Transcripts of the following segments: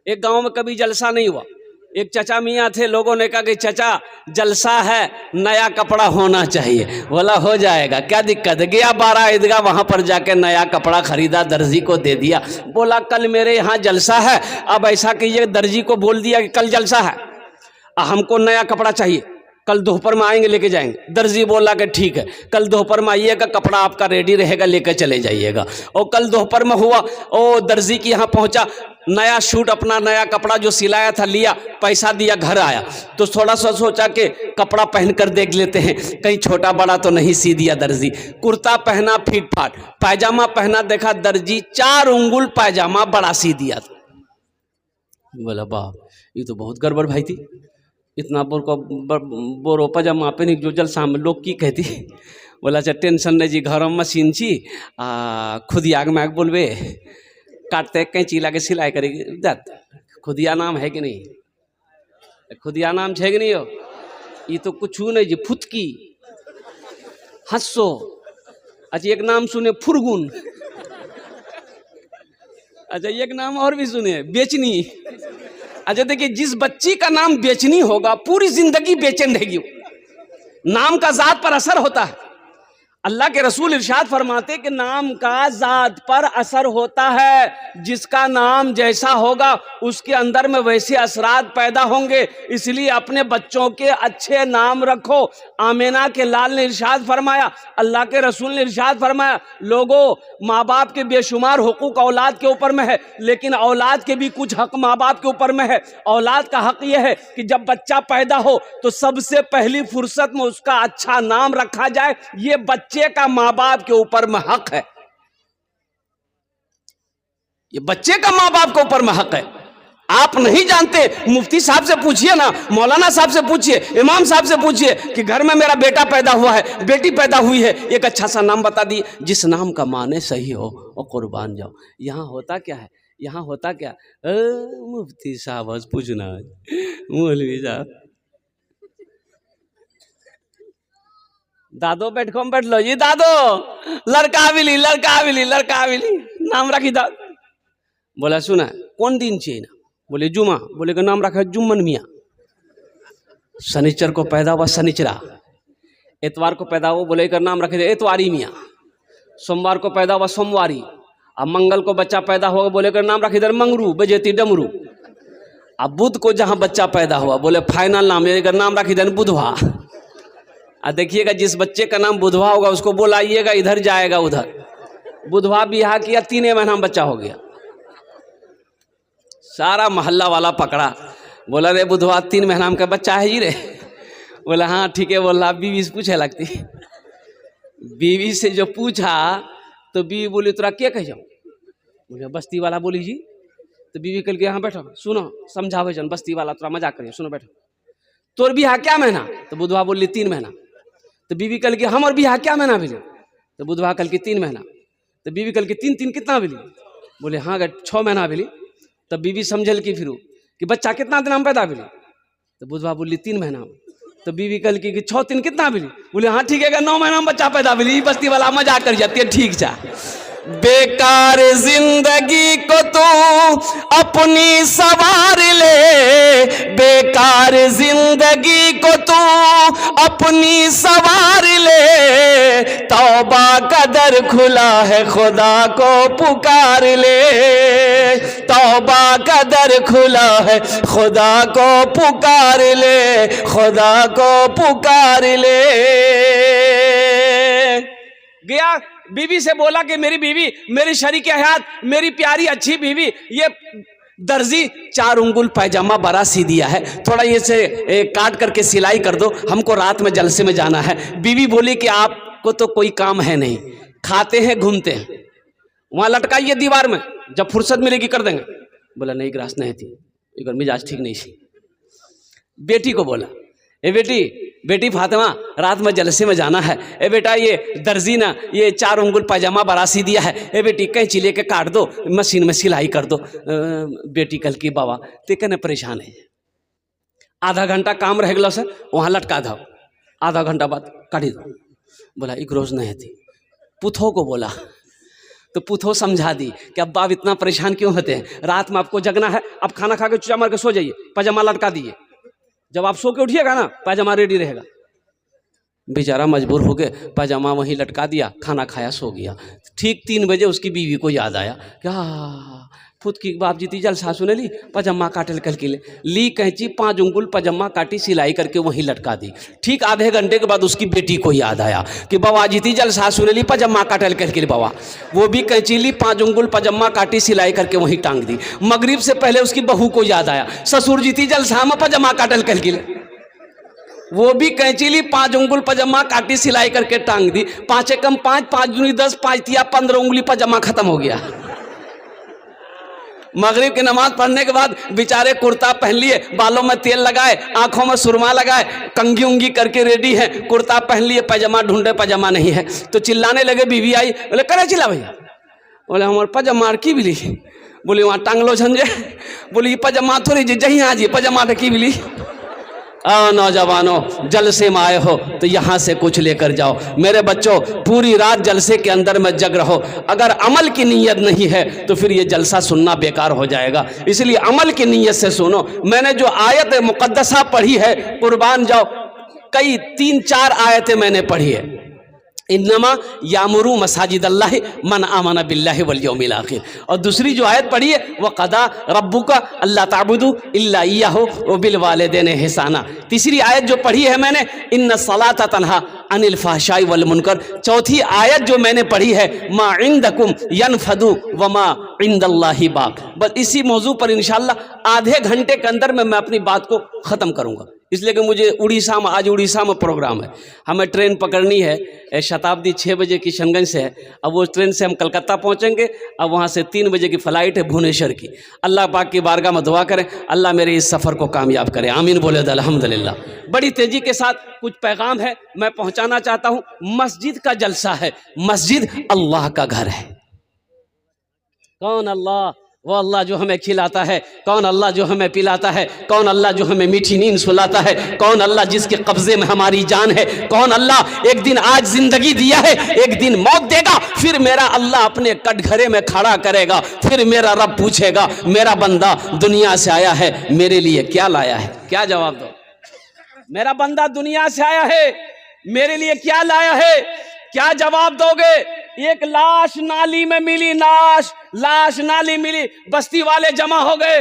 एक गांव में कभी जलसा नहीं हुआ। एक चचा मियाँ थे, लोगों ने कहा कि चचा जलसा है, नया कपड़ा होना चाहिए। बोला हो जाएगा, क्या दिक्कत है। गया 12 ईदगाह, वहाँ पर जाके नया कपड़ा खरीदा, दर्जी को दे दिया। बोला कल मेरे यहाँ जलसा है, अब ऐसा कीजिए, दर्जी को बोल दिया कि कल जलसा है, हमको नया कपड़ा चाहिए, कल दोपहर में आएंगे लेके जाएंगे। दर्जी बोला कि ठीक है, कल दोपहर में आइएगा, कपड़ा आपका रेडी रहेगा, लेकर चले जाइएगा। और कल दोपहर में हुआ, ओ दर्जी के यहाँ पहुंचा, नया सूट, अपना नया कपड़ा जो सिलाया था लिया, पैसा दिया, घर आया तो थोड़ा सा सोचा कि कपड़ा पहन कर देख लेते हैं, कहीं छोटा बड़ा तो नहीं सी दिया दर्जी। कुर्ता पहना फिट फाट, पायजामा पहना, देखा दर्जी 4 उंगुल पायजामा बड़ा सी दिया था। बोला बाप, ये तो बहुत गड़बड़ भाई थी, इतना बोरो पजामा पे नहीं जो जल सामने लोग की कहती। बोला अच्छा टेंशन नहीं जी, घर में मशीन छी, खुद आग में आग बोलबे, काटते कैंची लाके सिलाई करेगी। खुदिया नाम है कि नहीं, खुदिया नाम है कि नहीं हो, ये तो कुछ नहीं जी, फुतकी, हंसो। अच्छा एक नाम सुने फुरगुन, अच्छा एक नाम और भी सुने बेचनी। अच्छा देखिए, जिस बच्ची का नाम बेचनी होगा पूरी जिंदगी बेचैन रहेगी। नाम का जात पर असर होता है। अल्लाह के रसूल इरशाद फरमाते कि नाम का जात पर असर होता है, जिसका नाम जैसा होगा उसके अंदर में वैसे असरात पैदा होंगे। इसलिए अपने बच्चों के अच्छे नाम रखो। आमिना के लाल ने इरशाद फरमाया, अल्लाह के रसूल ने इरशाद फरमाया, लोगों माँ बाप के बेशुमार हुकूक औलाद के ऊपर में है, लेकिन औलाद के भी कुछ हक माँ बाप के ऊपर में है। औलाद का हक यह है कि जब बच्चा पैदा हो तो सबसे पहली फुर्सत में उसका अच्छा नाम रखा जाए। ये बच्चे का माँ बाप के ऊपर में हक है, ये बच्चे का माँ बाप के ऊपर में हक है। आप नहीं जानते, मुफ्ती साहब से पूछिए ना, मौलाना साहब से पूछिए, इमाम साहब से पूछिए कि घर में मेरा बेटा पैदा हुआ है, बेटी पैदा हुई है, एक अच्छा सा नाम बता दिए, जिस नाम का माने सही हो और कुर्बान जाओ। यहाँ होता क्या है, यहाँ होता क्या, मुफ्ती साहब बस पूछना, मौलवी साहब दादो बैठ लो जी, दादो लड़का मिली, लड़का मिली, लड़का मिली, नाम रखी दाद। बोला सुना कौन दिन चाहिए ना, बोले जुमा, बोले का नाम रखा है जुम्मन मियाँ। शनिचर को पैदा हुआ शनिचरा, एतवार को पैदा हुआ, बोले का नाम रखे थे एतवारी मियाँ। सोमवार को पैदा हुआ सोमवारी, अब मंगल को बच्चा पैदा हुआ, बोले का नाम रखे थे मंगरू बजेती डमरू। अब बुध को जहाँ बच्चा पैदा हुआ, बोले फाइनल नाम, नाम रखी थे बुधवा। देखिएगा जिस बच्चे का नाम बुधवा होगा उसको बोलाइएगा, इधर जाएगा उधर। बुधवा बियाह किया, 3 महीना में बच्चा हो गया, सारा मोहल्ला वाला पकड़ा, बोला रे बुधवा 3 महीना में का बच्चा है ही रे। बोला हाँ ठीक है। बोला बीवी से पूछे लगती, बीवी से जो पूछा तो बीवी बोली तोरा क्या कह जाऊँ, बोले बस्ती वाला बोली जी। तो बीवी कल के यहाँ बैठो, सुनो समझावे जन, बस्ती वाला तोरा मजाक करिए, सुनो बैठो, तोर बियाह क्या महीना। तो बुधवा बोली 3 महीना। तो बीवी कल के हमर बियाह क्या महीना भेजे। तो बुधवा कल के 3 महीना। तो बीवी कल के 3 कितना भेली, बोले हाँ 6 महीना भेली। तब बीवी समझल की फिर कि बच्चा कितना दिन में पैदा भेली। तो बुधवा बोली 3 महीना में। तो बीवी कल की 6 दिन कितना भेली, बोले हाँ ठीक है 9 महीना में बच्चा पैदा भेली। बस्ती वाला मजाक कर जाती है, ठीक जा। बेकार जिंदगी को तू अपनी सवार ले, बेकार जिंदगी को तू अपनी सवार ले, तौबा का दर खुला है खुदा को पुकार ले, तौबा का दर खुला है खुदा को पुकार ले, खुदा को पुकार ले। गया बीवी से बोला कि मेरी बीवी, मेरी शरीके हयात, मेरी प्यारी अच्छी बीवी, ये दर्जी 4 उंगुल पायजामा बड़ा सी दिया है, थोड़ा ये से काट करके सिलाई कर दो, हमको रात में जलसे में जाना है। बीवी बोली कि आपको तो कोई काम है नहीं, खाते हैं घूमते हैं, वहाँ लटकाइए दीवार में, जब फुर्सत मिलेगी कर देंगे। बोला नहीं ग्रास नहीं थी, एक मिजाज ठीक नहीं थी। बेटी को बोला ए बेटी फातिमा रात में जलसे में जाना है, ए बेटा ये दर्जी ना ये 4 उंगुल पायजामा बरासी दिया है, ए बेटी कैंची लेके काट दो, मशीन में सिलाई कर दो। बेटी कल की बाबा ते कहने परेशान है, आधा घंटा काम रह गया सर, वहाँ लटका दो, आधा घंटा बाद काटी दो। बोला एक रोज नहीं थी। पुथो को बोला तो पुथो समझा दी कि अब्बा आप इतना परेशान क्यों होते हैं, रात में आपको जगना है, आप खाना खा के चुचा मार के सो जाइए, पैजामा लटका दीजिए, जब आप सो के उठिएगा ना पैजामा रेडी रहेगा। बेचारा मजबूर हो गए, पैजामा वहीं लटका दिया, खाना खाया, सो गया। ठीक 3 बजे उसकी बीवी को याद आया, क्या खुद की बाप जीती जल सासू ने ली पजामा काटल करके ली कैंची, 5 उंगुल पजामा काटी, सिलाई करके वहीं लटका दी। ठीक आधे घंटे के बाद उसकी बेटी को याद आया कि बाबा जीती जल सासू ने ली पजामा काटल करके बाबा, वो भी कैंची ली, 5 उंगुल पजामा काटी, सिलाई करके वहीं टांग दी। मगरिब से पहले उसकी बहू को याद आया, ससुर जीती जल साम पजामा काटल करके, वो भी कैंची ली, 5 उंगुल पजामा काटी, सिलाई करके टांग दी। 5 एकम 5, 5 दूनी 10, 5 तिया 15 उंगली पजामा खत्म हो गया। मगरिब की नमाज पढ़ने के बाद बेचारे कुर्ता पहन लिए, बालों में तेल लगाए, आंखों में सुरमा लगाए, कंगी उंगी करके रेडी है, कुर्ता पहन लिए, पैजामा ढूंढे, पैजामा नहीं है, तो चिल्लाने लगे। बीवी आई, बोले करे चिल्ला भैया, बोले हमारे पजामा की बिली, बोले वहाँ टांग लो झंझे, बोले पजामा थोड़ी जी जही हाँ जी पजामा की बिली। नौजवानों, जलसे में आए हो तो यहाँ से कुछ लेकर जाओ। मेरे बच्चों, पूरी रात जलसे के अंदर में जग रहो, अगर अमल की नीयत नहीं है तो फिर ये जलसा सुनना बेकार हो जाएगा। इसलिए अमल की नीयत से सुनो। मैंने जो आयत मुकद्दसा पढ़ी है, कुर्बान जाओ, कई 3-4 आयतें मैंने पढ़ी है। इन्नमा यामुरू मसाजिद अल्लाह मन आमना बिल्लाहि वल यौमिल आखिर। और दूसरी जो आयत पढ़ी है वह कदा रब्बुका अल्ला ताबुदू इल्ला इय्याहु व बिल वालिदैन हिसाना। तीसरी आयत जो पढ़ी है मैंने, इन्ना सलाता तन्हा अनिल फहशाई वल मुनकर। चौथी आयत जो मैंने पढ़ी है, मा इंदकुम यनफदु व मा इंदल्लाहि बाक। बस इसी मौजू पर इंशाअल्लाह आधे घंटे के अंदर में मैं अपनी बात को ख़त्म करूँगा, इसलिए कि मुझे उड़ीसा में, आज उड़ीसा में प्रोग्राम है, हमें ट्रेन पकड़नी है, शताब्दी 6 बजे किशनगंज से है। अब वो ट्रेन से हम कलकत्ता पहुंचेंगे, अब वहां से 3 बजे की फ़्लाइट है भुवनेश्वर की। अल्लाह पाक की बारगाह में दुआ करें, अल्लाह मेरे इस सफ़र को कामयाब करें, आमीन बोले अल्हम्दुलिल्लाह। बड़ी तेज़ी के साथ कुछ पैगाम है मैं पहुँचाना चाहता हूँ। मस्जिद का जलसा है, मस्जिद अल्लाह का घर है। कौन अल्लाह? वो अल्लाह जो हमें खिलाता है। कौन अल्लाह जो हमें पिलाता है। कौन अल्लाह जो हमें मीठी नींद सुलाता है। कौन अल्लाह जिसके कब्जे में हमारी जान है। कौन अल्लाह एक दिन आज जिंदगी दिया है, एक दिन मौत देगा, फिर मेरा अल्लाह अपने कटघरे में खड़ा करेगा, फिर मेरा रब पूछेगा, मेरा बंदा दुनिया से आया है, मेरे लिए क्या लाया है? क्या जवाब दो? मेरा बंदा दुनिया से आया है, मेरे लिए क्या लाया है? क्या जवाब दोगे? एक लाश नाली में मिली, लाश नाली मिली, बस्ती वाले जमा हो गए,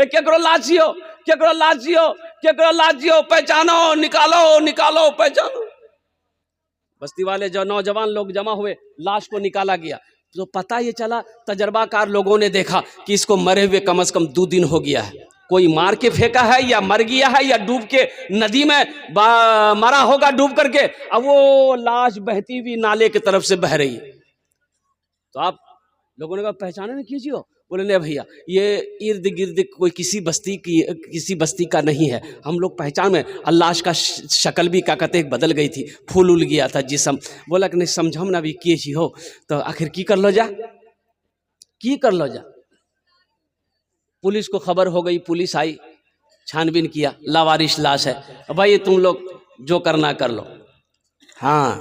केकरो लाशियो, केकरो लाशियो, केकरो लाशियो, पहचानो, निकालो पहचानो। बस्ती वाले जो नौजवान लोग जमा हुए, लाश को निकाला गया तो पता ये चला, तजर्बाकार लोगों ने देखा कि इसको मरे हुए कम से कम 2 दिन हो गया है। कोई मार के फेंका है या मर गया है या डूब के नदी में मरा होगा डूब करके। अब वो लाश बहती हुई नाले की तरफ से बह रही है। तो आप लोगों ने कहा पहचाने नहीं कीजिए हो? बोले नहीं भैया, ये इर्द गिर्द कोई किसी बस्ती का नहीं है, हम लोग पहचान में। लाश का शक्ल भी क्या कहते बदल गई थी, फूल उल गया था जिसम। बोला कि नहीं समझम ना भी किए हो, तो आखिर की कर लो जा। पुलिस को खबर हो गई, पुलिस आई, छानबीन किया, लावारिश लाश है। भाई तुम लोग जो करना कर लो। हाँ,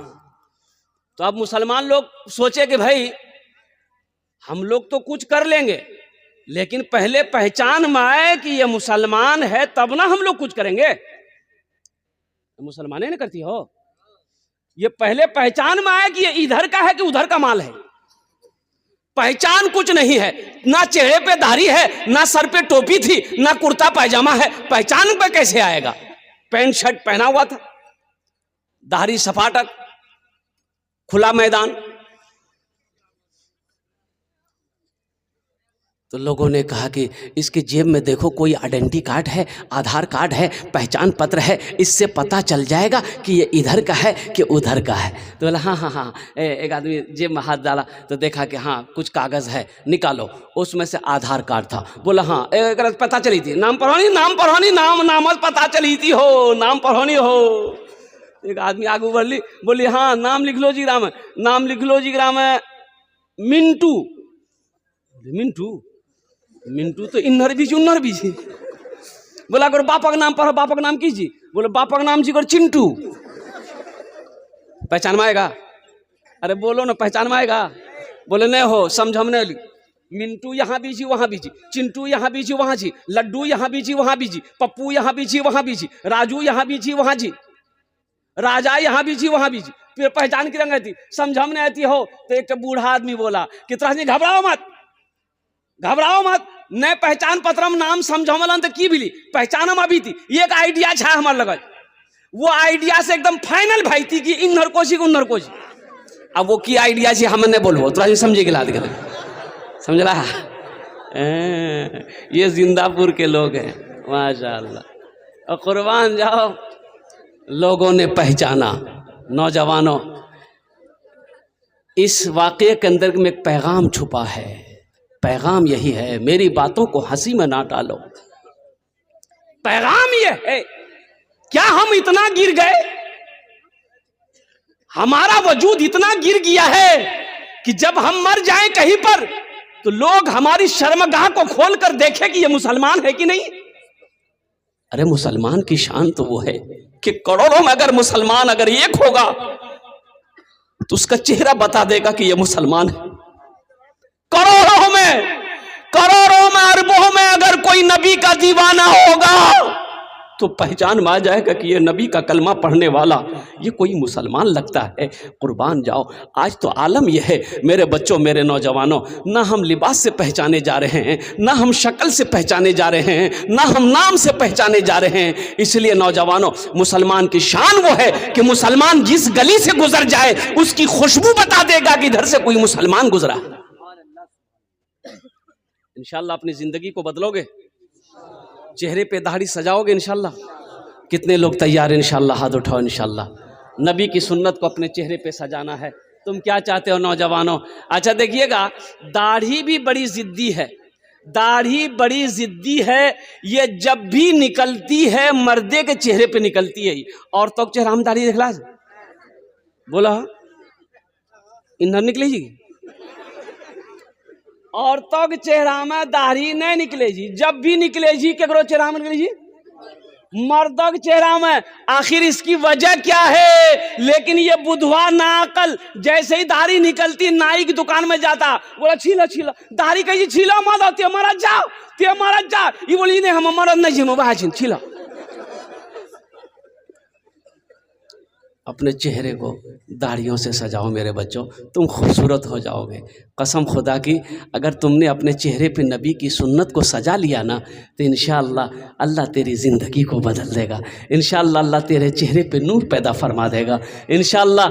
तो अब मुसलमान लोग सोचे कि भाई हम लोग तो कुछ कर लेंगे, लेकिन पहले पहचान में आए कि ये मुसलमान है तब ना हम लोग कुछ करेंगे। मुसलमाने ने करती हो, ये पहले पहचान में आए कि ये इधर का है कि उधर का माल है। पहचान कुछ नहीं है, ना चेहरे पे दाढ़ी है, ना सर पे टोपी थी, ना कुर्ता पैजामा है, पहचान पे कैसे आएगा? पैंट शर्ट पहना हुआ था, दाढ़ी सपाटक, खुला मैदान। तो लोगों ने कहा कि इसके जेब में देखो कोई आइडेंटिटी कार्ड है, आधार कार्ड है, पहचान पत्र है, इससे पता चल जाएगा कि ये इधर का है कि उधर का है। तो बोला हाँ। एक आदमी जेब में हाथ डाला तो देखा कि हाँ कुछ कागज़ है, निकालो। उसमें से आधार कार्ड था। बोला हाँ, एक पता चली थी, नाम पढ़ोनी नाम पता चली थी हो, नाम पढ़ोनी हो। एक आदमी आगे बढ़ली, बोली हाँ नाम लिख लो जी ग्राम, नाम लिख लो जी ग्राम मिंटू तो इन्नर बीजी उन्नर बीजी। बोला अगर बापक नाम पढ़ो, बापक नाम कीजिए। बोले बापक नाम जी कर चिंटू। पहचान में आएगा? अरे बोलो ना, पहचान में आएगा? बोले नहीं हो, समझ हम नहीं ली। मिंटू यहाँ बीजी वहाँ बीजी, चिंटू यहाँ बीजी वहाँ जी, लड्डू यहाँ बीजी वहाँ बीजी, पप्पू यहाँ बीजी वहाँ बीजी, राजू यहाँ बीजी वहाँ जी, राजा यहाँ बीजी वहाँ बीजी। फिर पहचान की रंग आती, समझ हम नहीं आती हो। तो एक बूढ़ा आदमी बोला कि तरह जी घबराओ मत, घबराओ मत, न पहचान पत्रम नाम समझमलन तो की भी पहचान हम अभी थी। एक आइडिया छा हमारे लगा, वो आइडिया से एकदम फाइनल भाई थी कि इन नरकोशी को नरकोशी। अब वो की आइडिया से हमने बोलो तो समझे गिला दे, समझ रहा। ये जिंदापुर के लोग हैं माशाअल्लाह। और कुर्बान जाओ, लोगों ने पहचाना। नौजवानों, इस वाक़े के अंदर में एक पैगाम छुपा है। पैगाम यही है, मेरी बातों को हंसी में ना डालो। पैगाम ये है, क्या हम इतना गिर गए, हमारा वजूद इतना गिर गया है कि जब हम मर जाएं कहीं पर तो लोग हमारी शर्मगाह को खोल कर देखें कि ये मुसलमान है कि नहीं। अरे मुसलमान की शान तो वो है कि करोड़ों में अगर मुसलमान अगर एक होगा तो उसका चेहरा बता देगा कि ये मुसलमान है। करोड़ों में अरबों में अगर कोई नबी का दीवाना होगा तो पहचान में आ जाएगा कि ये नबी का कलमा पढ़ने वाला ये कोई मुसलमान लगता है। कुर्बान जाओ, आज तो आलम ये है मेरे बच्चों, मेरे नौजवानों, ना हम लिबास से पहचाने जा रहे हैं, ना हम शक्ल से पहचाने जा रहे हैं, ना हम नाम से पहचाने जा रहे हैं। इसलिए नौजवानों, मुसलमान की शान वो है कि मुसलमान जिस गली से गुजर जाए उसकी खुशबू बता देगा कि इधर से कोई मुसलमान गुजरा। इंशाअल्लाह अपनी जिंदगी को बदलोगे, चेहरे पे दाढ़ी सजाओगे इंशाअल्लाह। कितने लोग तैयार हैं इंशाअल्लाह? हाथ उठाओ। इंशाअल्लाह नबी की सुन्नत को अपने चेहरे पे सजाना है। तुम क्या चाहते हो नौजवानों? अच्छा देखिएगा, दाढ़ी भी बड़ी जिद्दी है, दाढ़ी बड़ी जिद्दी है। ये जब भी निकलती है मर्दे के चेहरे पे निकलती है। औरतों के चेहरा में दाढ़ी दिखला बोला इधर निकले जी, औरतों के चेहरा में दाढ़ी नहीं निकले जी। जब भी निकले जी केकरो चेहरा में निकले जी, मर्दों के चेहरा में। आखिर इसकी वजह क्या है? लेकिन ये बुधवा नाकल जैसे ही दाढ़ी निकलती नाई की दुकान में जाता, बोला छीला छीला दाढ़ी, कही छीला मत ते मारा जाओ, ते मारा जा। ये बोली नहीं हम हमारा नहीं जिम बाहर छीला। अपने चेहरे को दाढ़ियों से सजाओ मेरे बच्चों, तुम खूबसूरत हो जाओगे। कसम खुदा की, अगर तुमने अपने चेहरे पे नबी की सुन्नत को सजा लिया ना तो इंशाअल्लाह अल्लाह तेरी ज़िंदगी को बदल देगा। इंशाअल्लाह अल्लाह तेरे चेहरे पे नूर पैदा फरमा देगा। इंशाअल्लाह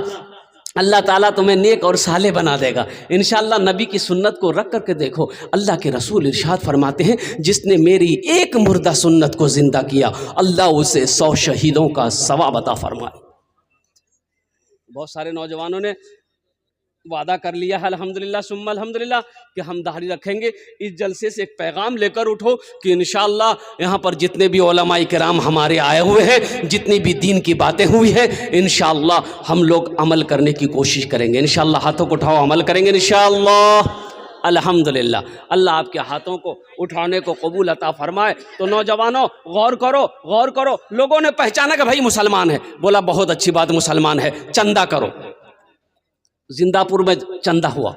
अल्लाह ताला तुम्हें नेक और साले बना देगा। इंशाअल्लाह नबी की सुन्नत को रख करके देखो, अल्लाह के रसूल इरशाद फरमाते हैं, जिसने मेरी एक मुर्दा सुन्नत को ज़िंदा किया अल्लाह उसे 100 शहीदों का सवाब अता फरमाए। बहुत सारे नौजवानों ने वादा कर लिया है अल्हम्दुलिल्लाह सुम्मा अल्हम्दुलिल्लाह कि हम दाढ़ी रखेंगे। इस जलसे से एक पैगाम लेकर उठो कि इंशाअल्लाह यहाँ पर जितने भी उलमाए किराम हमारे आए हुए हैं, जितनी भी दीन की बातें हुई है, इंशाअल्लाह हम लोग अमल करने की कोशिश करेंगे। इंशाअल्लाह हाथों को उठाओ, अमल करेंगे इंशाअल्लाह। अल्हम्दुलिल्लाह, अल्लाह आपके हाथों को उठाने को कबूल अता फरमाए। तो नौजवानों गौर करो, गौर करो। लोगों ने पहचाना कि भाई मुसलमान है, बोला बहुत अच्छी बात मुसलमान है, चंदा करो। जिंदापुर में चंदा हुआ,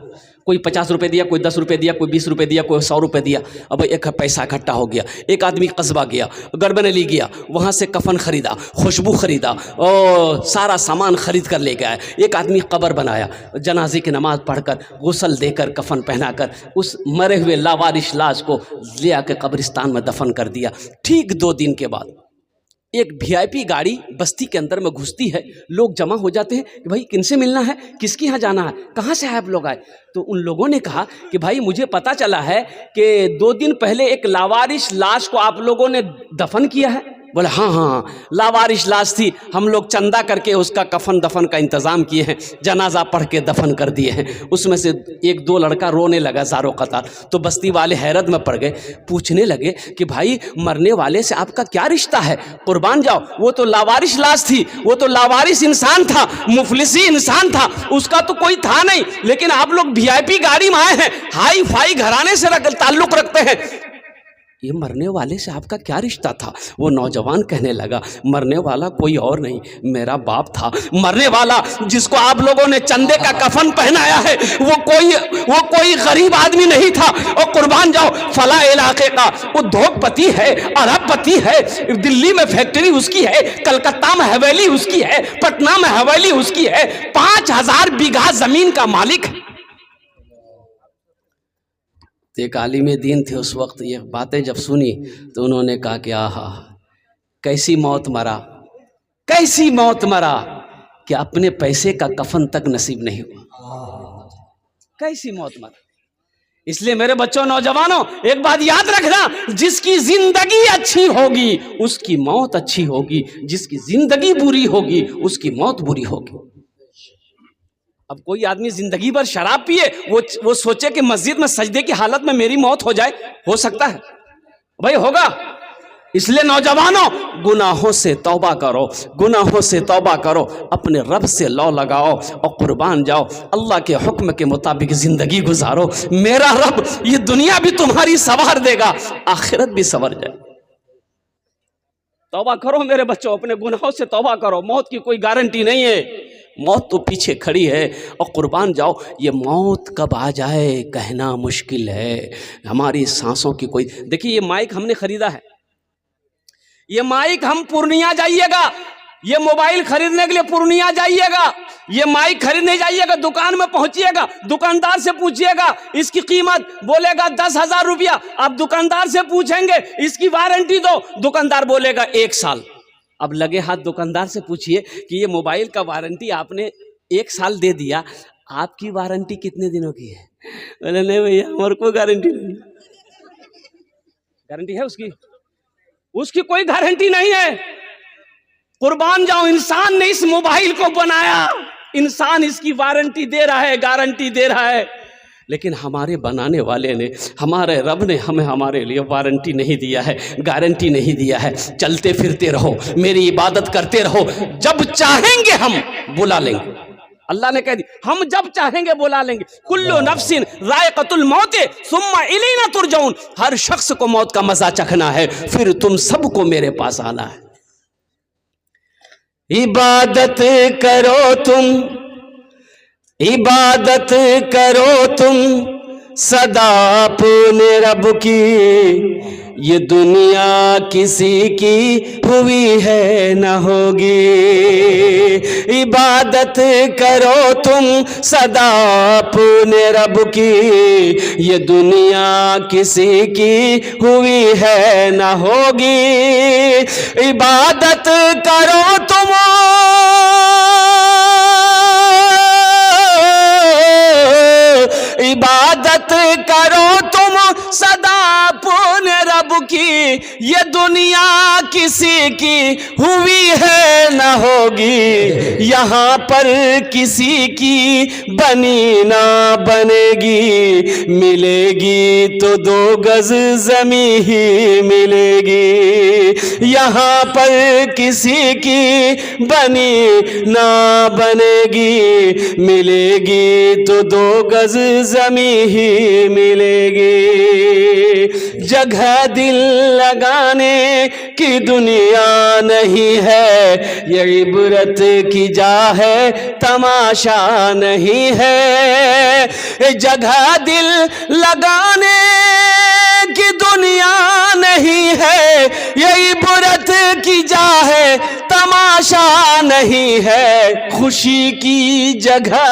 कोई 50 रुपये दिया, कोई 10 रुपये दिया, कोई 20 रुपये दिया, कोई 100 रुपये दिया। अब एक पैसा इकट्ठा हो गया। एक आदमी कस्बा गया, गरबन अली गया, वहाँ से कफन खरीदा, खुशबू खरीदा और सारा सामान खरीद कर ले गया। एक आदमी कब्र बनाया, जनाजे की नमाज पढ़कर, गुस्ल देकर, कफन पहनाकर उस मरे हुए लावारिश लाश को ले आकर कब्रिस्तान में दफन कर दिया। ठीक 2 दिन के बाद एक VIP गाड़ी बस्ती के अंदर में घुसती है। लोग जमा हो जाते हैं कि भाई किनसे मिलना है, किसके यहाँ जाना है, कहाँ से आप लोग आए। तो उन लोगों ने कहा कि भाई मुझे पता चला है कि 2 दिन पहले एक लावारिश लाश को आप लोगों ने दफन किया है। बोले हाँ हाँ लावारिश लाश थी, हम लोग चंदा करके उसका कफन दफन का इंतज़ाम किए हैं, जनाजा पढ़ के दफन कर दिए हैं। उसमें से 1-2 लड़का रोने लगा ज़ारो कतार। तो बस्ती वाले हैरत में पड़ गए, पूछने लगे कि भाई मरने वाले से आपका क्या रिश्ता है? कुर्बान जाओ, वो तो लावारिश लाश थी, वो तो लावारिश इंसान था, मुफलिसी इंसान था, उसका तो कोई था नहीं। लेकिन आप लोग VIP गाड़ी में आए हैं, हाई फाई घराने से ताल्लुक़ रखते हैं। ये मरने वाले से आपका क्या रिश्ता था? वो नौजवान कहने लगा, मरने वाला कोई और नहीं, मेरा बाप था। मरने वाला जिसको आप लोगों ने चंदे का कफन पहनाया है वो कोई गरीब आदमी नहीं था। और कुर्बान जाओ, फला इलाके का उद्योगपति है, अरबपति है, दिल्ली में फैक्ट्री उसकी है, कलकत्ता में हवेली उसकी है, पटना में हवेली उसकी है, 5000 बीघा जमीन का मालिक है। एक आलिम दीन थे उस वक्त, ये बातें जब सुनी तो उन्होंने कहा कि आहा, कैसी मौत मरा, कैसी मौत मरा कि अपने पैसे का कफन तक नसीब नहीं हुआ। कैसी मौत मरा। इसलिए मेरे बच्चों, नौजवानों, एक बात याद रखना, जिसकी जिंदगी अच्छी होगी उसकी मौत अच्छी होगी, जिसकी जिंदगी बुरी होगी उसकी मौत बुरी होगी। अब कोई आदमी जिंदगी भर शराब पिए, वो सोचे कि मस्जिद में सजदे की हालत में मेरी मौत हो जाए, हो सकता है भाई? होगा। इसलिए नौजवानों, गुनाहों से तौबा करो, गुनाहों से तौबा करो, अपने रब से लौ लगाओ और कुर्बान जाओ, अल्लाह के हुक्म के मुताबिक जिंदगी गुजारो। मेरा रब ये दुनिया भी तुम्हारी संवार देगा, आखिरत भी संवर जाए। तौबा करो मेरे बच्चों, अपने गुनाहों से तौबा करो। मौत की कोई गारंटी नहीं है, मौत तो पीछे खड़ी है। और कुर्बान जाओ, ये मौत कब आ जाए कहना मुश्किल है। हमारी सांसों की कोई, देखिए ये माइक हमने खरीदा है, ये माइक हम पूर्णिया जाइएगा, ये मोबाइल खरीदने के लिए पूर्णिया जाइएगा, ये माइक खरीदने जाइएगा, दुकान में पहुंचिएगा, दुकानदार से पूछिएगा इसकी कीमत, बोलेगा 10,000 रुपया। आप दुकानदार से पूछेंगे इसकी वारंटी दो, दुकानदार बोलेगा 1 साल। अब लगे हाथ दुकानदार से पूछिए कि ये मोबाइल का वारंटी आपने 1 साल दे दिया, आपकी वारंटी कितने दिनों की है? बोले नहीं भैया, हमारे को गारंटी नहीं। गारंटी है उसकी कोई गारंटी नहीं है। कुर्बान जाओ, इंसान ने इस मोबाइल को बनाया, इंसान इसकी वारंटी दे रहा है, गारंटी दे रहा है, लेकिन हमारे बनाने वाले ने, हमारे रब ने हमें हमारे लिए वारंटी नहीं दिया है, गारंटी नहीं दिया है। चलते फिरते रहो, मेरी इबादत करते रहो, जब चाहेंगे हम बुला लेंगे। अल्लाह ने कह दी, हम जब चाहेंगे बुला लेंगे। कुल्लु नफ्सिन जायक़तुल मौत सुम्मा इलैना तुरजऊन। हर शख्स को मौत का मजा चखना है, फिर तुम सबको मेरे पास आना है। इबादत करो तुम, इबादत करो तुम सदा अपने रब की, ये दुनिया किसी की हुई है न होगी। इबादत करो तुम सदा अपने रब की, ये दुनिया किसी की हुई है न होगी। इबादत करो तुम, इबादत करो तुम सदा अपने रब की, ये दुनिया किसी की हुई है न होगी। यहाँ पर किसी की बनी ना बनेगी, मिलेगी तो 2 गज ज़मीं ही मिलेगी। यहाँ पर किसी की बनी ना बनेगी, मिलेगी तो 2 गज ज़मीं ही मिलेगी। जगह दिल लगाने की दुनिया नहीं है, ये इबरत की जा है, तमाशा नहीं है। जगह दिल लगाने की दुनिया नहीं है, ये इबरत की जा है, तमाशा नहीं है। खुशी की जगह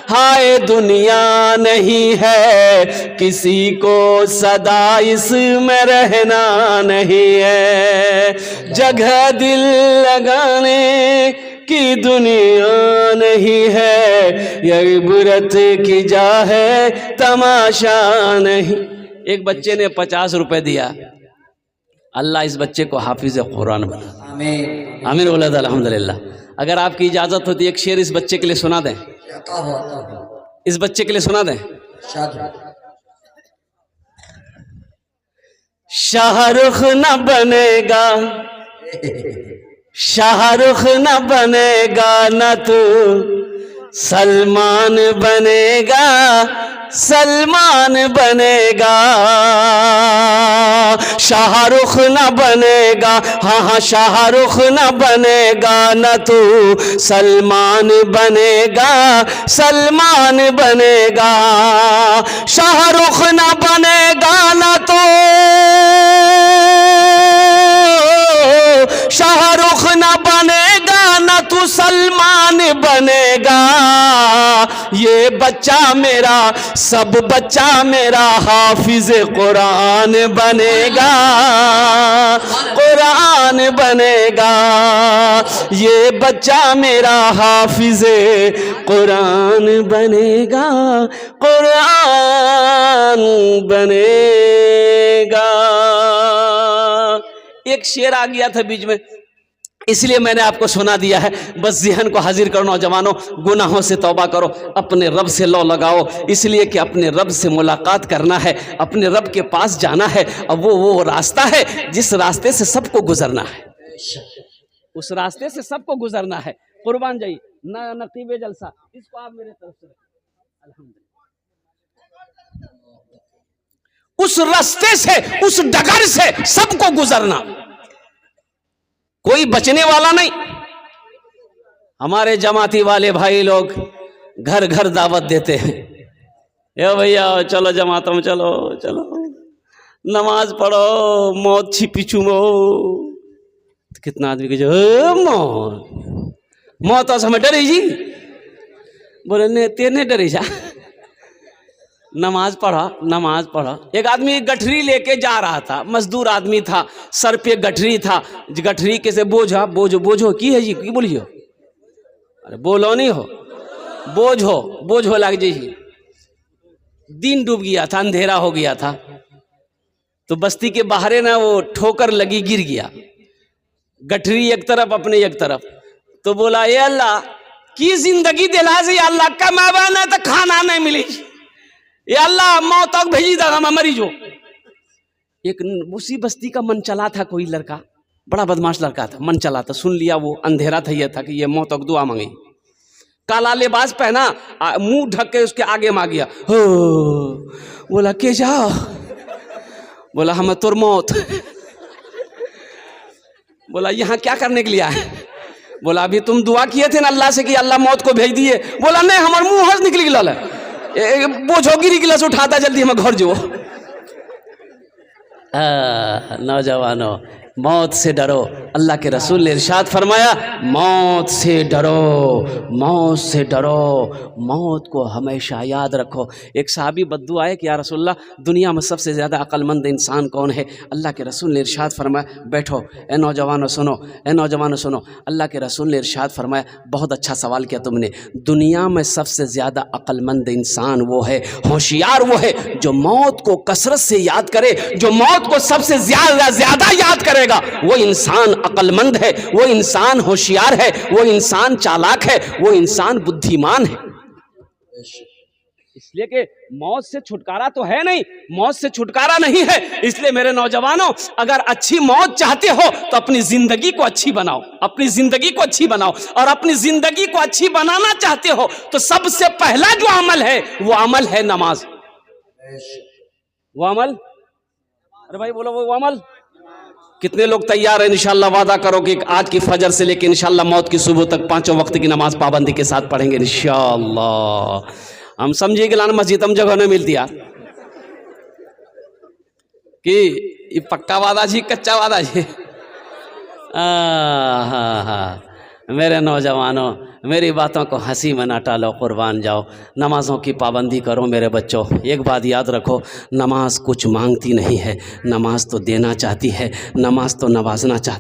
हाय दुनिया नहीं है, किसी को सदा इसमें रहना नहीं है। जगह दिल लगाने की दुनिया नहीं है, ये इबरत की जा है, तमाशा नहीं। एक बच्चे ने 50 रुपए दिया, अल्लाह इस बच्चे को हाफिज कुरान बना। आमीन आमीन बोला था अल्हम्दुलिल्लाह। अगर आपकी इजाजत होती एक शेर इस बच्चे के लिए सुना दें, इस बच्चे के लिए सुना दें। शाहरुख न बनेगा, शाहरुख न बनेगा न तू, सलमान बनेगा, सलमान बनेगा, शाहरुख न बनेगा, हाँ हाँ शाहरुख न बनेगा, न तू सलमान बनेगा, सलमान बनेगा, शाहरुख न बनेगा, न तो शाहरुख न बनेगा, न तू सलमान बनेगा। ये बच्चा मेरा, सब बच्चा मेरा हाफिज कुरान बनेगा, कुरान बनेगा। ये बच्चा मेरा हाफिज कुरान बनेगा, कुरान बनेगा। एक शेर आ गया था बीच में, इसलिए मैंने आपको सुना दिया है। बस ज़हन को हाजिर करो नौजवानों, गुनाहों से तौबा करो, अपने रब से लौ लगाओ, इसलिए कि अपने रब से मुलाकात करना है, अपने रब के पास जाना है। अब वो रास्ता है जिस रास्ते से सबको गुजरना है, उस रास्ते से सबको गुजरना है। कुर्बान जाइए ना नकीब जलसा, इसको आप मेरे तरफ से अल्हम्दुलिल्लाह। उस रास्ते से, उस डगर से सबको गुजरना, कोई बचने वाला नहीं। हमारे जमाती वाले भाई लोग घर घर दावत देते हैं, ए भैया चलो जमातों में, चलो चलो नमाज पढ़ो, मौत छिपी चूमो। कितना आदमी के मौत हमें डरी जी, बोले ने तेने डरी जा, नमाज पढ़ा, नमाज पढ़ा। एक आदमी गठरी लेके जा रहा था, मजदूर आदमी था, सर पे गठरी था, गठरी के से बोझा, बोझो की है जी, की बोलियो, अरे बोलो नहीं हो, बोझ हो लग जी। दिन डूब गया था, अंधेरा हो गया था, तो बस्ती के बाहर ना वो ठोकर लगी, गिर गया, गठरी एक तरफ अपने एक तरफ। तो बोला ये अल्लाह की जिंदगी दिला जी, अल्लाह कमावा ना तो खाना नहीं मिली, ये अल्लाह मौत तक भेजी दगा मैं मरी जो। एक उसी बस्ती का मन चला था, कोई लड़का, बड़ा बदमाश लड़का था, मन चला था, सुन लिया, वो अंधेरा था, ये था कि ये मौत तक दुआ मांगी, काला लिबास पहना, मुंह ढक के उसके आगे मांग गया। हो बोला के जाओ, बोला हम तोर मौत। बोला यहाँ क्या करने के लिए आए? बोला अभी तुम दुआ किए थे ना अल्लाह से कि अल्लाह मौत को भेज दिए। बोला नहीं, हमारे मुंह हंस निकली गिला, बोझो गिरी गिलास उठाता, जल्दी हम घर जो। नौजवानों, मौत से डरो, अल्लाह के रसूल ने इरशाद फरमाया, मौत से डरो, मौत से डरो, मौत को हमेशा याद रखो। एक सहाबी बद्दुआ आए कि या रसूलल्लाह, दुनिया में सबसे ज़्यादा अक्लमंद इंसान कौन है? अल्लाह के रसूल ने इरशाद फरमाया, बैठो ए नौजवानों सुनो, ए नौजवानों सुनो, अल्लाह के रसूल ने इरशाद फरमाया, बहुत अच्छा सवाल किया तुमने, दुनिया में सबसे ज़्यादा अक्लमंद इंसान वो है, होशियार वो है जो मौत को कसरत से याद करे, जो मौत को सबसे ज़्यादा याद करे, वो इंसान अक्लमंद है, वो इंसान होशियार है, वो इंसान चालाक है, वो इंसान बुद्धिमान है। इसलिए कि मौत से छुटकारा तो है नहीं, मौत से छुटकारा नहीं है। इसलिए मेरे नौजवानों, अगर अच्छी मौत चाहते हो तो अपनी जिंदगी को अच्छी बनाओ, अपनी जिंदगी को अच्छी बनाओ। और अपनी जिंदगी को अच्छी बनाना चाहते हो तो सबसे पहला जो अमल है वो अमल है नमाज। वो अमल, अरे भाई बोलो, वो अमल। कितने लोग तैयार हैं? इंशाल्लाह वादा करो कि आज की फजर से लेकर इंशाल्लाह मौत की सुबह तक 5 वक्त की नमाज पाबंदी के साथ पढ़ेंगे इंशाल्लाह। हम समझिए कि लाना मस्जिद हम जगह नहीं मिलती यार, कि ये पक्का वादा जी कच्चा वादा जी। हाँ, मेरे नौजवानों, मेरी बातों को हंसी में ना टालो, कुर्बान जाओ, नमाज़ों की पाबंदी करो मेरे बच्चों। एक बात याद रखो, नमाज कुछ मांगती नहीं है, नमाज तो देना चाहती है, नमाज तो नवाजना चाहती है।